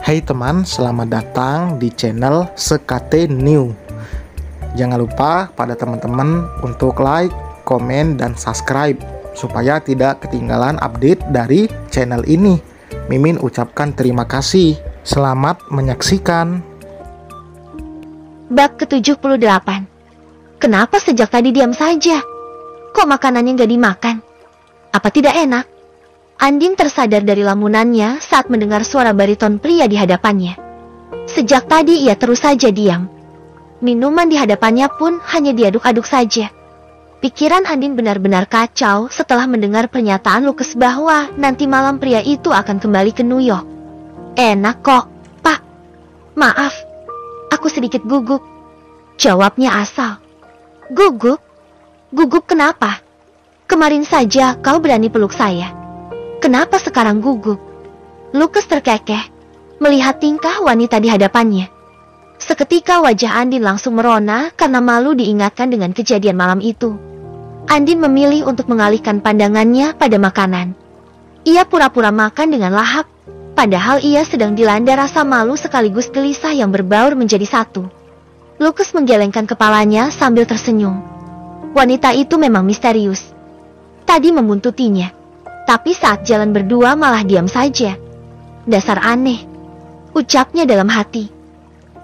Hai teman, selamat datang di channel SKT New. Jangan lupa pada teman-teman untuk like, komen, dan subscribe supaya tidak ketinggalan update dari channel ini. Mimin ucapkan terima kasih. Selamat menyaksikan. Bab ke-78. Kenapa sejak tadi diam saja? Kok makanannya nggak dimakan? Apa tidak enak? Andin tersadar dari lamunannya saat mendengar suara bariton pria di hadapannya. Sejak tadi ia terus saja diam. Minuman di hadapannya pun hanya diaduk-aduk saja. Pikiran Andin benar-benar kacau setelah mendengar pernyataan Lucas bahwa nanti malam pria itu akan kembali ke New York. Enak kok, Pak. Maaf, aku sedikit gugup. Jawabnya asal. Gugup? Gugup kenapa? Kemarin saja kau berani peluk saya. Kenapa sekarang gugup? Lucas terkekeh melihat tingkah wanita di hadapannya. Seketika wajah Andin langsung merona karena malu diingatkan dengan kejadian malam itu. Andin memilih untuk mengalihkan pandangannya pada makanan. Ia pura-pura makan dengan lahap, padahal ia sedang dilanda rasa malu sekaligus gelisah yang berbaur menjadi satu. Lucas menggelengkan kepalanya sambil tersenyum. Wanita itu memang misterius. Tadi membuntutinya. Tapi saat jalan berdua malah diam saja. Dasar aneh, ucapnya dalam hati.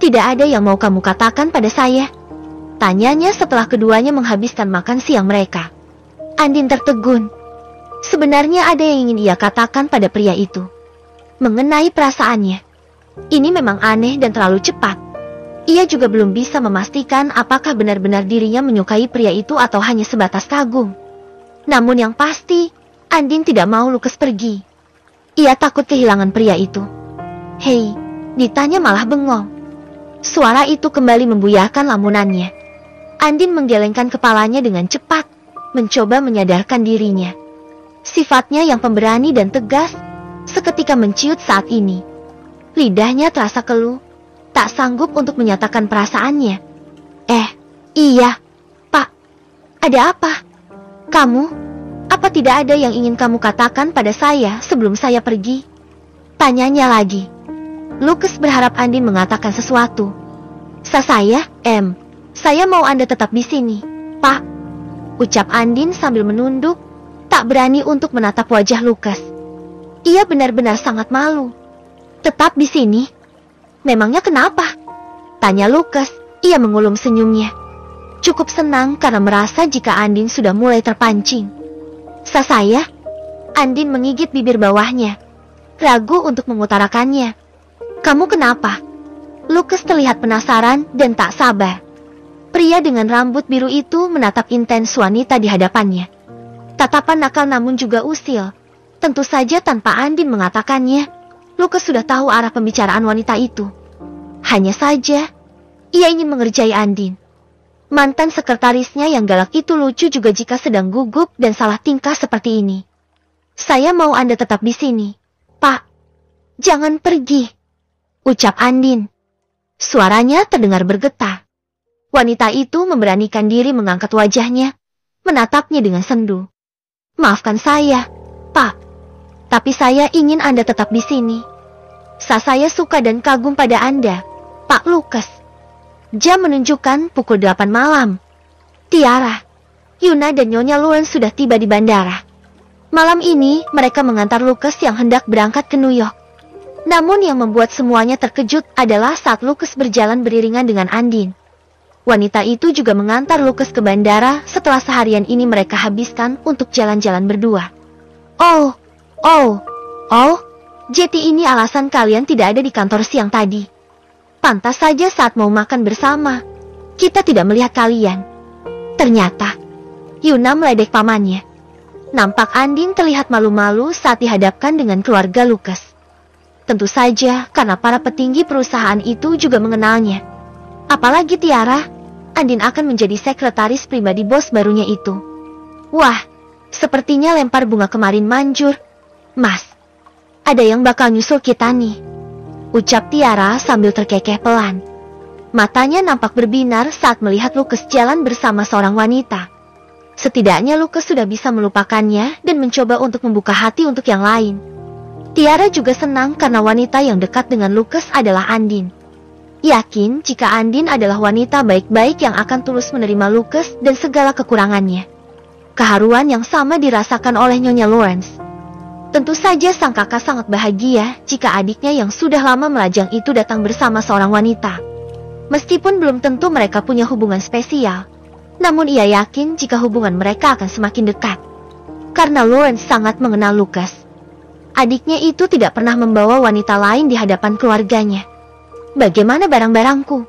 Tidak ada yang mau kamu katakan pada saya? Tanyanya setelah keduanya menghabiskan makan siang mereka. Andin tertegun. Sebenarnya ada yang ingin ia katakan pada pria itu. Mengenai perasaannya. Ini memang aneh dan terlalu cepat. Ia juga belum bisa memastikan apakah benar-benar dirinya menyukai pria itu atau hanya sebatas kagum. Namun yang pasti, Andin tidak mau Lucas pergi. Ia takut kehilangan pria itu. Hei, ditanya malah bengong. Suara itu kembali membuyarkan lamunannya. Andin menggelengkan kepalanya dengan cepat, mencoba menyadarkan dirinya. Sifatnya yang pemberani dan tegas, seketika menciut saat ini. Lidahnya terasa keluh, tak sanggup untuk menyatakan perasaannya. Iya, Pak. Ada apa? Kamu? Apa tidak ada yang ingin kamu katakan pada saya sebelum saya pergi? Tanyanya lagi. Lucas berharap Andin mengatakan sesuatu. Saya mau Anda tetap di sini, Pak. Ucap Andin sambil menunduk, tak berani untuk menatap wajah Lucas. Ia benar-benar sangat malu. Tetap di sini? Memangnya kenapa? Tanya Lucas, ia mengulum senyumnya. Cukup senang karena merasa jika Andin sudah mulai terpancing. Saya? Andin menggigit bibir bawahnya, ragu untuk mengutarakannya. Kamu kenapa? Lucas terlihat penasaran dan tak sabar. Pria dengan rambut biru itu menatap intens wanita di hadapannya. Tatapan nakal namun juga usil. Tentu saja tanpa Andin mengatakannya, Lucas sudah tahu arah pembicaraan wanita itu. Hanya saja, ia ingin mengerjai Andin. Mantan sekretarisnya yang galak itu lucu juga jika sedang gugup dan salah tingkah seperti ini. Saya mau Anda tetap di sini, Pak. Jangan pergi, ucap Andin. Suaranya terdengar bergetar. Wanita itu memberanikan diri mengangkat wajahnya, menatapnya dengan sendu. Maafkan saya, Pak. Tapi saya ingin Anda tetap di sini. Saya suka dan kagum pada Anda, Pak Lucas. Jam menunjukkan pukul 8 malam. Tiara, Yuna dan Nyonya Luen sudah tiba di bandara. Malam ini mereka mengantar Lucas yang hendak berangkat ke New York. Namun yang membuat semuanya terkejut adalah saat Lucas berjalan beriringan dengan Andin. Wanita itu juga mengantar Lucas ke bandara setelah seharian ini mereka habiskan untuk jalan-jalan berdua. Oh, jadi ini alasan kalian tidak ada di kantor siang tadi. Pantas saja saat mau makan bersama, kita tidak melihat kalian. Ternyata, Yuna meledek pamannya. Nampak Andin terlihat malu-malu saat dihadapkan dengan keluarga Lucas. Tentu saja karena para petinggi perusahaan itu juga mengenalnya. Apalagi Tiara, Andin akan menjadi sekretaris pribadi bos barunya itu. Wah, sepertinya lempar bunga kemarin manjur. Mas, ada yang bakal nyusul kita nih. Ucap Tiara sambil terkekeh pelan. Matanya nampak berbinar saat melihat Lucas jalan bersama seorang wanita. Setidaknya Lucas sudah bisa melupakannya dan mencoba untuk membuka hati untuk yang lain. Tiara juga senang karena wanita yang dekat dengan Lucas adalah Andin. Yakin jika Andin adalah wanita baik-baik yang akan tulus menerima Lucas dan segala kekurangannya. Keharuan yang sama dirasakan oleh Nyonya Lawrence. Tentu saja sang kakak sangat bahagia jika adiknya yang sudah lama melajang itu datang bersama seorang wanita. Meskipun belum tentu mereka punya hubungan spesial, namun ia yakin jika hubungan mereka akan semakin dekat. Karena Lawrence sangat mengenal Lucas. Adiknya itu tidak pernah membawa wanita lain di hadapan keluarganya. Bagaimana barang-barangku?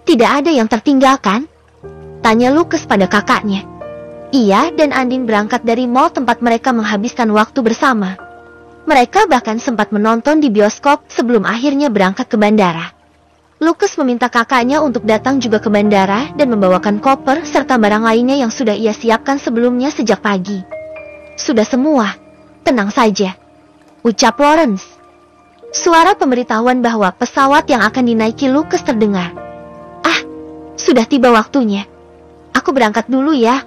Tidak ada yang tertinggal kan? Tanya Lucas pada kakaknya. Ia dan Andin berangkat dari mall tempat mereka menghabiskan waktu bersama. Mereka bahkan sempat menonton di bioskop sebelum akhirnya berangkat ke bandara. Lucas meminta kakaknya untuk datang juga ke bandara dan membawakan koper serta barang lainnya yang sudah ia siapkan sebelumnya sejak pagi. Sudah semua, tenang saja, ucap Lawrence. Suara pemberitahuan bahwa pesawat yang akan dinaiki Lucas terdengar. Ah, sudah tiba waktunya. Aku berangkat dulu ya.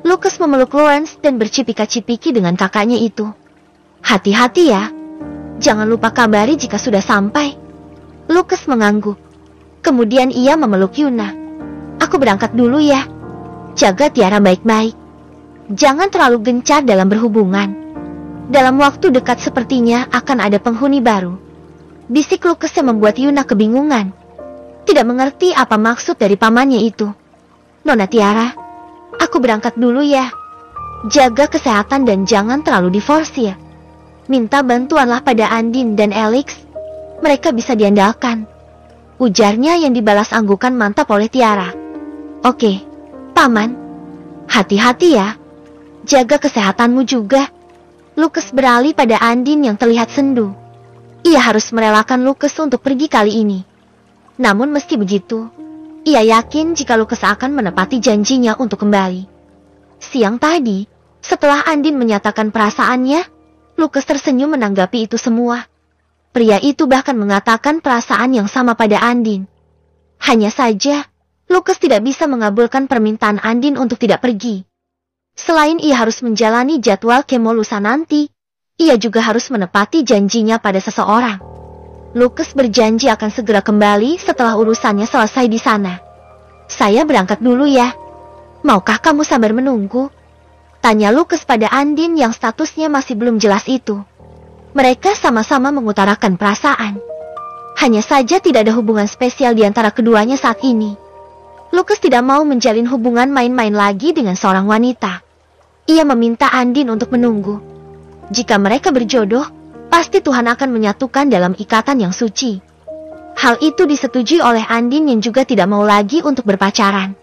Lucas memeluk Lawrence dan bercipika-cipiki dengan kakaknya itu. Hati-hati ya. Jangan lupa kabari jika sudah sampai. Lucas mengangguk. Kemudian ia memeluk Yuna. Aku berangkat dulu ya. Jaga Tiara baik-baik. Jangan terlalu gencar dalam berhubungan. Dalam waktu dekat sepertinya akan ada penghuni baru. Bisik Lucas yang membuat Yuna kebingungan. Tidak mengerti apa maksud dari pamannya itu. Nona Tiara, aku berangkat dulu ya. Jaga kesehatan dan jangan terlalu diforsir. Minta bantuanlah pada Andin dan Alex. Mereka bisa diandalkan. Ujarnya yang dibalas anggukan mantap oleh Tiara. Oke, Paman. Hati-hati ya. Jaga kesehatanmu juga. Lucas beralih pada Andin yang terlihat sendu. Ia harus merelakan Lucas untuk pergi kali ini. Namun meski begitu, ia yakin jika Lucas akan menepati janjinya untuk kembali. Siang tadi, setelah Andin menyatakan perasaannya, Lucas tersenyum menanggapi itu semua. Pria itu bahkan mengatakan perasaan yang sama pada Andin. Hanya saja, Lucas tidak bisa mengabulkan permintaan Andin untuk tidak pergi. Selain ia harus menjalani jadwal kemo lusa nanti, ia juga harus menepati janjinya pada seseorang. Lucas berjanji akan segera kembali setelah urusannya selesai di sana. Saya berangkat dulu ya. Maukah kamu sabar menunggu? Tanya Lucas pada Andin yang statusnya masih belum jelas itu. Mereka sama-sama mengutarakan perasaan. Hanya saja tidak ada hubungan spesial di antara keduanya saat ini. Lucas tidak mau menjalin hubungan main-main lagi dengan seorang wanita. Ia meminta Andin untuk menunggu. Jika mereka berjodoh, pasti Tuhan akan menyatukan dalam ikatan yang suci. Hal itu disetujui oleh Andin yang juga tidak mau lagi untuk berpacaran.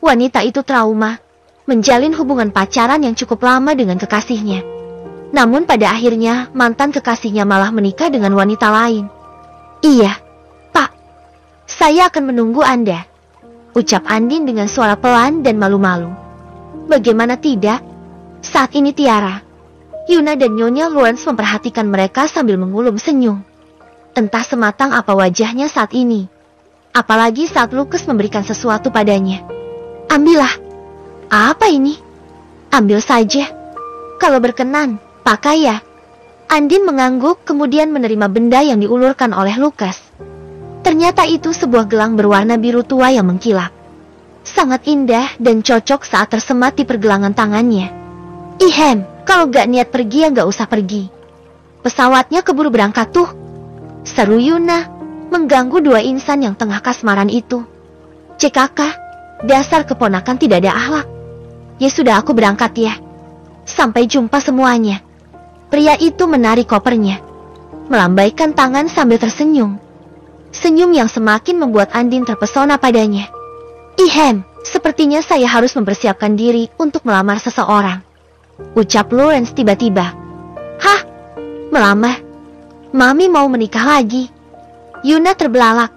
Wanita itu trauma, menjalin hubungan pacaran yang cukup lama dengan kekasihnya. Namun pada akhirnya mantan kekasihnya malah menikah dengan wanita lain. Iya, Pak. Saya akan menunggu Anda, ucap Andin dengan suara pelan dan malu-malu. Bagaimana tidak? Saat ini Tiara, Yuna dan Nyonya Lawrence memperhatikan mereka sambil mengulum senyum. Entah sematang apa wajahnya saat ini. Apalagi saat Lucas memberikan sesuatu padanya. Ambillah. Apa ini? Ambil saja. Kalau berkenan, pakai ya. Andin mengangguk kemudian menerima benda yang diulurkan oleh Lucas. Ternyata itu sebuah gelang berwarna biru tua yang mengkilap. Sangat indah dan cocok saat tersemat di pergelangan tangannya. Ihem, kalau gak niat pergi ya gak usah pergi. Pesawatnya keburu berangkat tuh. Seru Yuna, mengganggu dua insan yang tengah kasmaran itu. CKK, dasar keponakan tidak ada akhlak. Ya sudah aku berangkat ya. Sampai jumpa semuanya. Pria itu menarik kopernya. Melambaikan tangan sambil tersenyum. Senyum yang semakin membuat Andin terpesona padanya. Ihem, sepertinya saya harus mempersiapkan diri untuk melamar seseorang. Ucap Lawrence tiba-tiba. Hah? Melamar? Mami mau menikah lagi? Yuna terbelalak.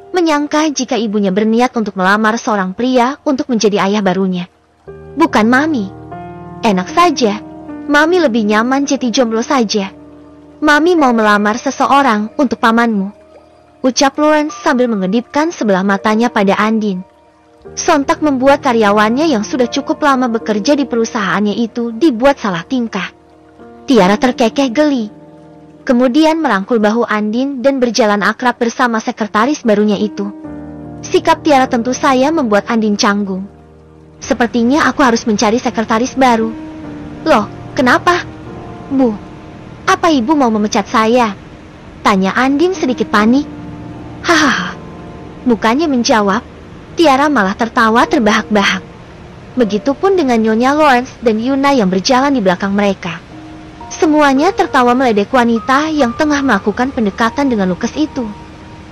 Menyangka jika ibunya berniat untuk melamar seorang pria untuk menjadi ayah barunya. Bukan Mami. Enak saja. Mami lebih nyaman jadi jomblo saja. Mami mau melamar seseorang untuk pamanmu. Ucap Lawrence sambil mengedipkan sebelah matanya pada Andin. Sontak membuat karyawannya yang sudah cukup lama bekerja di perusahaannya itu dibuat salah tingkah. Tiara terkekeh geli. Kemudian merangkul bahu Andin dan berjalan akrab bersama sekretaris barunya itu. Sikap Tiara tentu saja membuat Andin canggung. Sepertinya aku harus mencari sekretaris baru. Loh, kenapa? Bu, apa ibu mau memecat saya? Tanya Andin sedikit panik. Hahaha. Bukannya menjawab, Tiara malah tertawa terbahak-bahak. Begitupun dengan Nyonya Lawrence dan Yuna yang berjalan di belakang mereka. Semuanya tertawa meledek wanita yang tengah melakukan pendekatan dengan Lucas itu.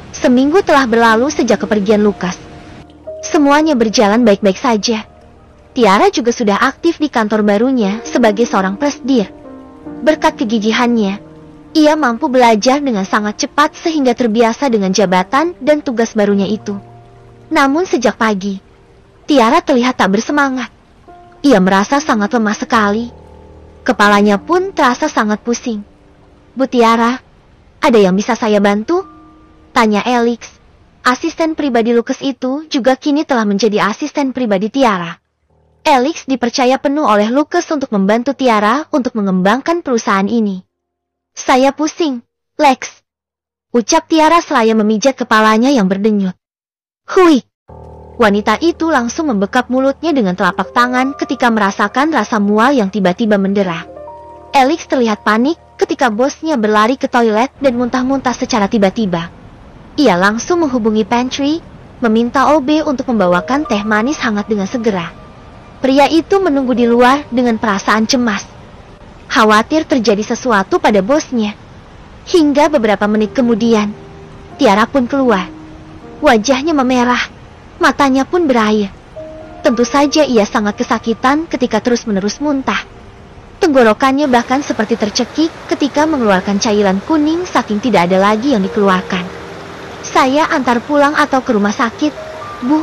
Seminggu telah berlalu sejak kepergian Lucas. Semuanya berjalan baik-baik saja. Tiara juga sudah aktif di kantor barunya sebagai seorang presidir. Berkat kegigihannya, ia mampu belajar dengan sangat cepat sehingga terbiasa dengan jabatan dan tugas barunya itu. Namun sejak pagi, Tiara terlihat tak bersemangat. Ia merasa sangat lemah sekali. Kepalanya pun terasa sangat pusing. Bu Tiara, ada yang bisa saya bantu? Tanya Alex. Asisten pribadi Lucas itu juga kini telah menjadi asisten pribadi Tiara. Alex dipercaya penuh oleh Lucas untuk membantu Tiara untuk mengembangkan perusahaan ini. Saya pusing, Lex. Ucap Tiara selaya memijat kepalanya yang berdenyut. Hui. Wanita itu langsung membekap mulutnya dengan telapak tangan ketika merasakan rasa mual yang tiba-tiba mendera. Alex terlihat panik ketika bosnya berlari ke toilet dan muntah-muntah secara tiba-tiba. Ia langsung menghubungi pantry, meminta OB untuk membawakan teh manis hangat dengan segera. Pria itu menunggu di luar dengan perasaan cemas. Khawatir terjadi sesuatu pada bosnya. Hingga beberapa menit kemudian, Tiara pun keluar. Wajahnya memerah. Matanya pun berair. Tentu saja ia sangat kesakitan ketika terus-menerus muntah. Tenggorokannya bahkan seperti tercekik ketika mengeluarkan cairan kuning saking tidak ada lagi yang dikeluarkan. Saya antar pulang atau ke rumah sakit, Bu?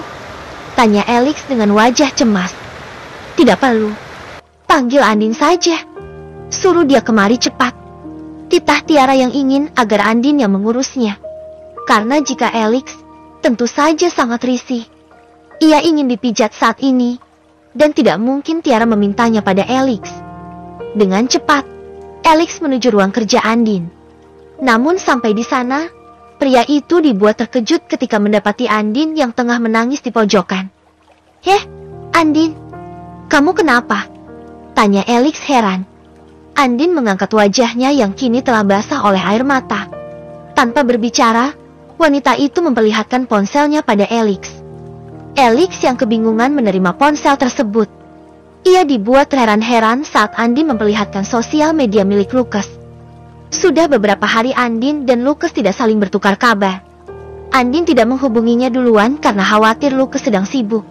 Tanya Alex dengan wajah cemas. Tidak perlu. Panggil Andin saja. Suruh dia kemari cepat. Titah Tiara yang ingin agar Andin yang mengurusnya. Karena jika Alex tentu saja sangat risih. Ia ingin dipijat saat ini, dan tidak mungkin Tiara memintanya pada Alex. Dengan cepat, Alex menuju ruang kerja Andin. Namun sampai di sana, pria itu dibuat terkejut ketika mendapati Andin yang tengah menangis di pojokan. Heh, Andin, kamu kenapa? Tanya Alex heran. Andin mengangkat wajahnya yang kini telah basah oleh air mata. Tanpa berbicara, wanita itu memperlihatkan ponselnya pada Alex. Alex yang kebingungan menerima ponsel tersebut. Ia dibuat heran-heran saat Andin memperlihatkan sosial media milik Lucas. Sudah beberapa hari Andin dan Lucas tidak saling bertukar kabar. Andin tidak menghubunginya duluan karena khawatir Lucas sedang sibuk.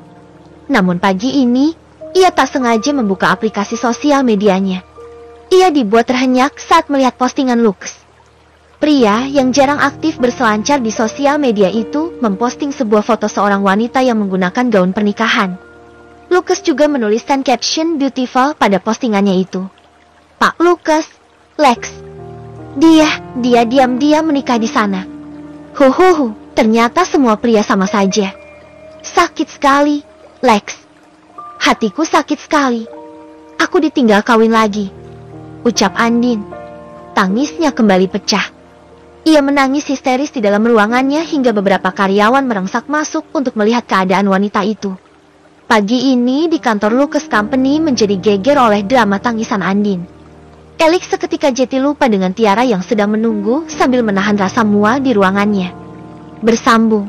Namun pagi ini, ia tak sengaja membuka aplikasi sosial medianya. Ia dibuat terhenyak saat melihat postingan Lucas. Pria yang jarang aktif berselancar di sosial media itu memposting sebuah foto seorang wanita yang menggunakan gaun pernikahan. Lucas juga menuliskan caption beautiful pada postingannya itu. Pak Lucas, Lex. Dia diam-diam menikah di sana. Huhuhu, ternyata semua pria sama saja. Sakit sekali, Lex. Hatiku sakit sekali. Aku ditinggal kawin lagi. Ucap Andin. Tangisnya kembali pecah. Ia menangis histeris di dalam ruangannya hingga beberapa karyawan merangsak masuk untuk melihat keadaan wanita itu. Pagi ini di kantor Lucas Company menjadi geger oleh drama tangisan Andin. Alex seketika jatuh lupa dengan Tiara yang sedang menunggu sambil menahan rasa mual di ruangannya. Bersambung.